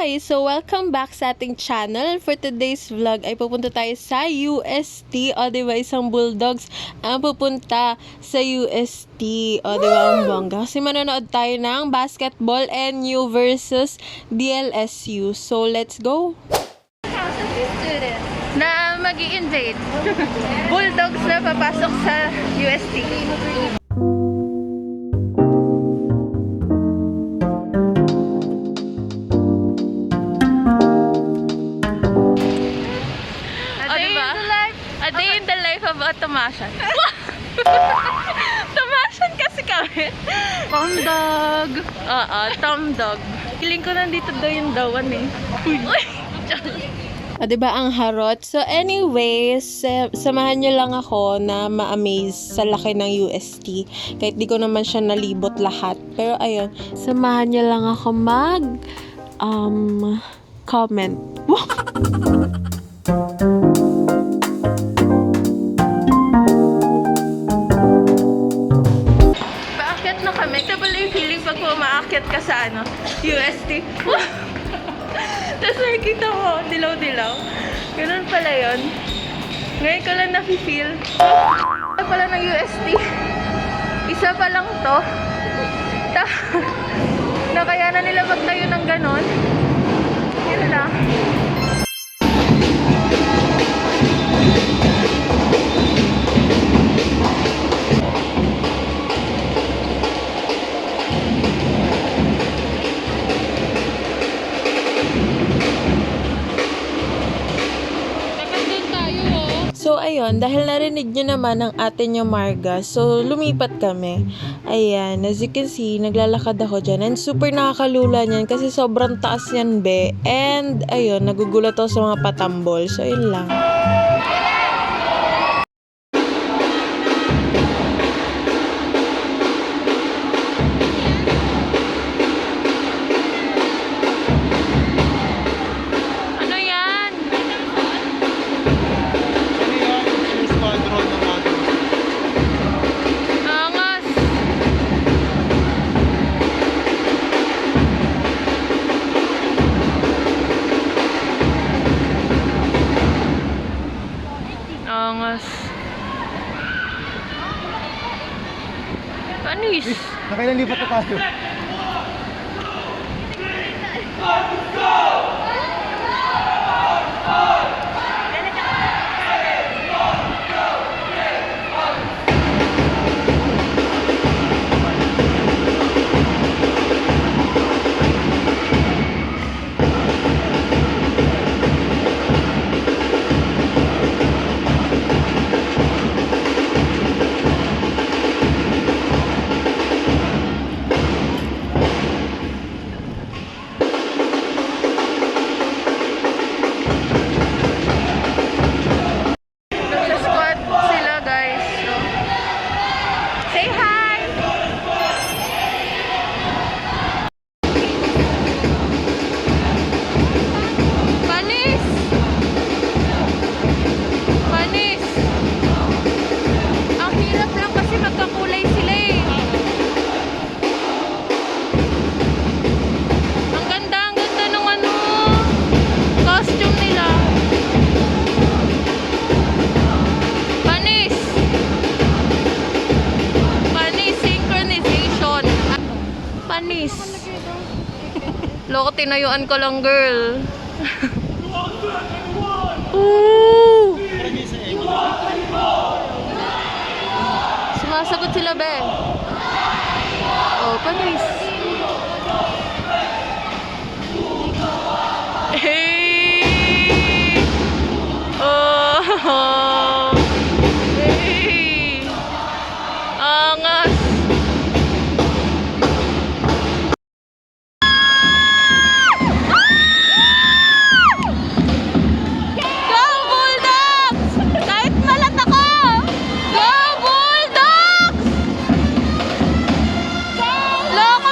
guys! So, welcome back sa ating channel. For today's vlog ay pupunta tayo sa UST. O, diba? Isang Bulldogs ang pupunta sa UST. O, diba? Ang bongga. Kasi manonood tayo ng basketball NU versus DLSU. So, let's go! Na mag-i-invade. Bulldogs na papasok sa UST. A day in the life of a Tomasyan. Tomasyan kasi kami. Tom Dog. Oo, Tom Dog. Feeling ko nandito daw yung dawan eh. Uy! Diba ang harot? So anyways, samahan nyo lang ako na ma-amaze sa laki ng UST. Kahit di ko naman siya nalibot lahat. Pero ayun, samahan nyo lang ako comment. Paakyat na kami. Ito pala yung feeling pag umaakyat ka sa UST. Tapos nakikita mo, dilaw-dilaw. Ganun pala yun. Ngayon ko lang nafe-feel. Ito pala ng UST. Isa pa lang to. Na kaya na nila magtayo ng ganon. Yun lang. So, ayun, dahil narinig nyo naman ang ate nyo Marga, so, lumipat kami. Ayan, as you can see, naglalakad ako dyan. And super nakakalula niyan kasi sobrang taas yan, be. And, ayun, nagugulat ako sa mga patambol. So, yun lang. Angas. Panis. Nakailan lipat na tayo? Loko, tinayuan ko lang, girl. Ooh! Sumasagot sila, be. Oh, panis. Hey! Oh! Hey! Angas! Loko!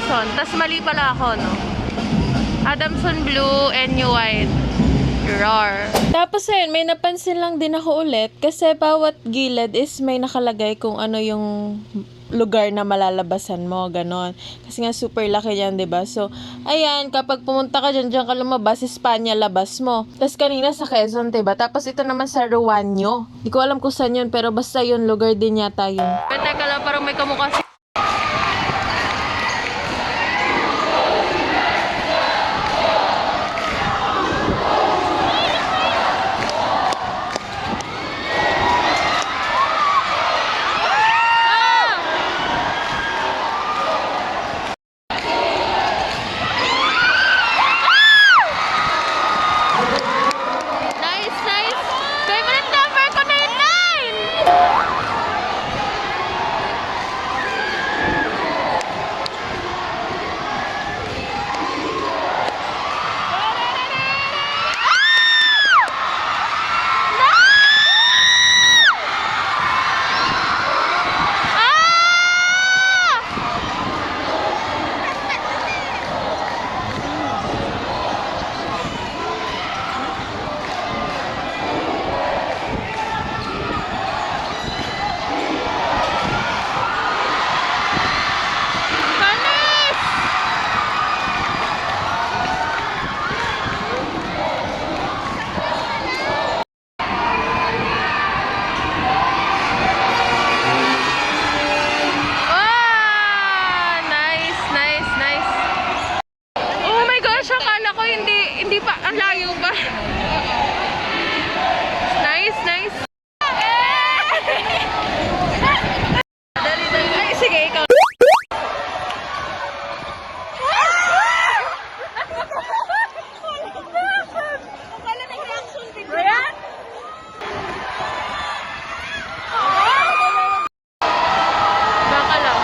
Adamson. Tas mali pala ako, no? Adamson blue and new white. Roar. Tapos ayun, may napansin lang din ako ulit kasi bawat gilid is may nakalagay kung ano yung lugar na malalabasan mo, ganon. Kasi nga super laki yan, 'di ba? So, ayan, kapag pumunta ka diyan ka lumabas, Espanya labas mo. Tapos kanina sa Quezon, 'di ba? Tapos ito naman sa Ruanyo. Di ko alam kung saan yun, pero basta yun, lugar din yata yun. Pero teka lang, parang may kamukha si... Nice, nice. Favorite number ko na yun, 9! Ah, nice, nice, nice. Oh my gosh, akala ko hindi pa, ang layo pa. Nice, nice. Dali, dali. Ay, sige, ikaw. Brian? Baka lang.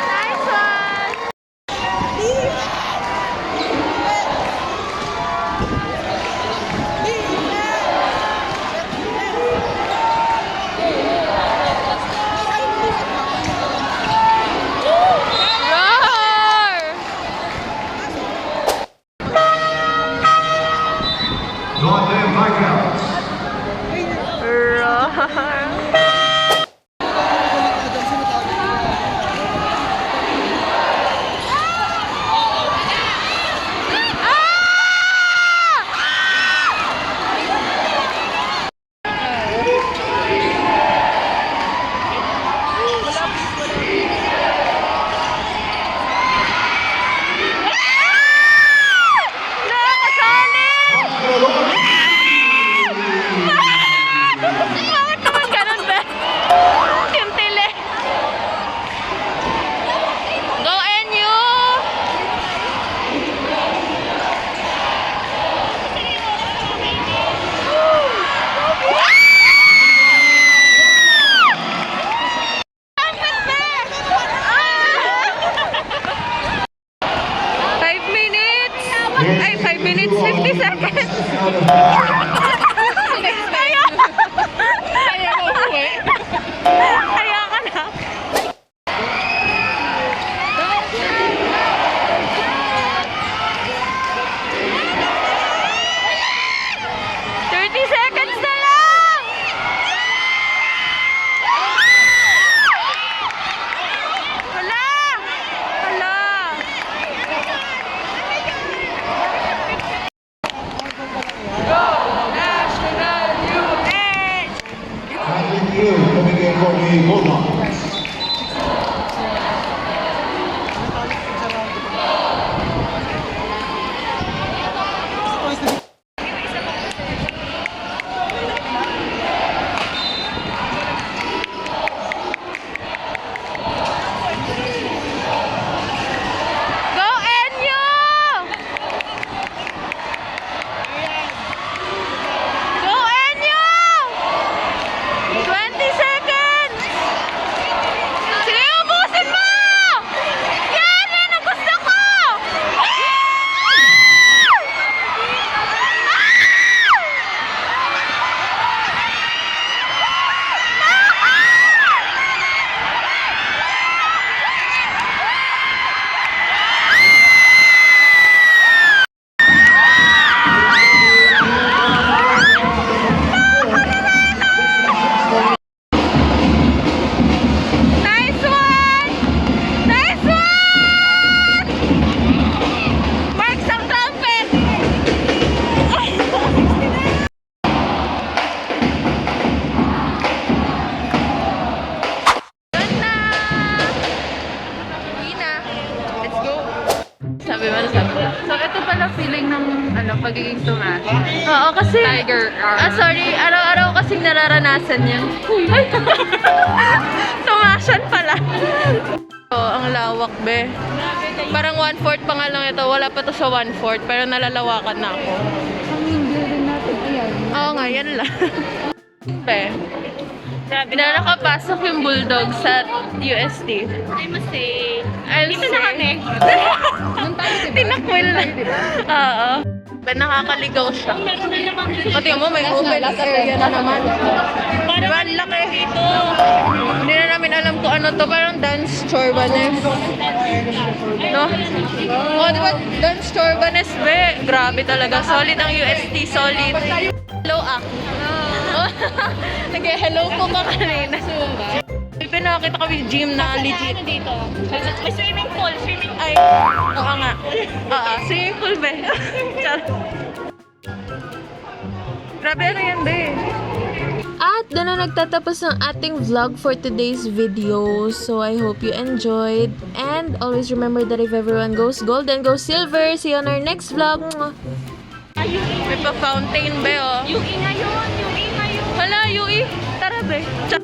Nice one! Roar! Goddamn blackouts. Roar! Nakakasali! Bakit naman ganun ba? Yung tili. Go NU! Ang ganda! 5 minutes! Ay, 5 minutes, 50 seconds! Ayaw! Ayaw mo uwi? Ayaw ka na! Seconds na lang! Hala! Hala! Go! sabi mo? Ano sabi mo? So, ito pala feeling ng pagiging tumash. Oo, kasi... Tiger. sorry. Araw-araw kasing nararanasan yan. Ay! Tumasyan pala. Oh, ang lawak, be. Parang 1/4 pa nga lang ito. Wala pa to sa 1/4, pero nalalawakan na ako. Ang building natin, ayan. Oo nga, yan lang. Be. Na nakapasok yung bulldog sa UST. I must say, Dito na kami. nung tayo, diba? Tinakwil na. Oo. Ba, nakakaligaw siya. Pati mo, may open area na naman. Diba, ang laki. Hindi na namin alam kung ano to. Parang dance chorbanes. No? Oh, diba, dance chorbanes, be. Grabe talaga. Solid ang UST. Solid. Hello, Nag-hello po ka kanina. May pinakita kami gym na legit. dito? May swimming pool, Ay, oo nga. Oo, swimming pool ba? Char. Grabe, ano yan, be? At doon na nagtatapos ang ating vlog for today's video. So, I hope you enjoyed. And always remember that if everyone goes gold, then goes silver. See you on our next vlog. May pa-fountain, be, oh. Yung ngayon. Hala, Yui. Tara, be. Char.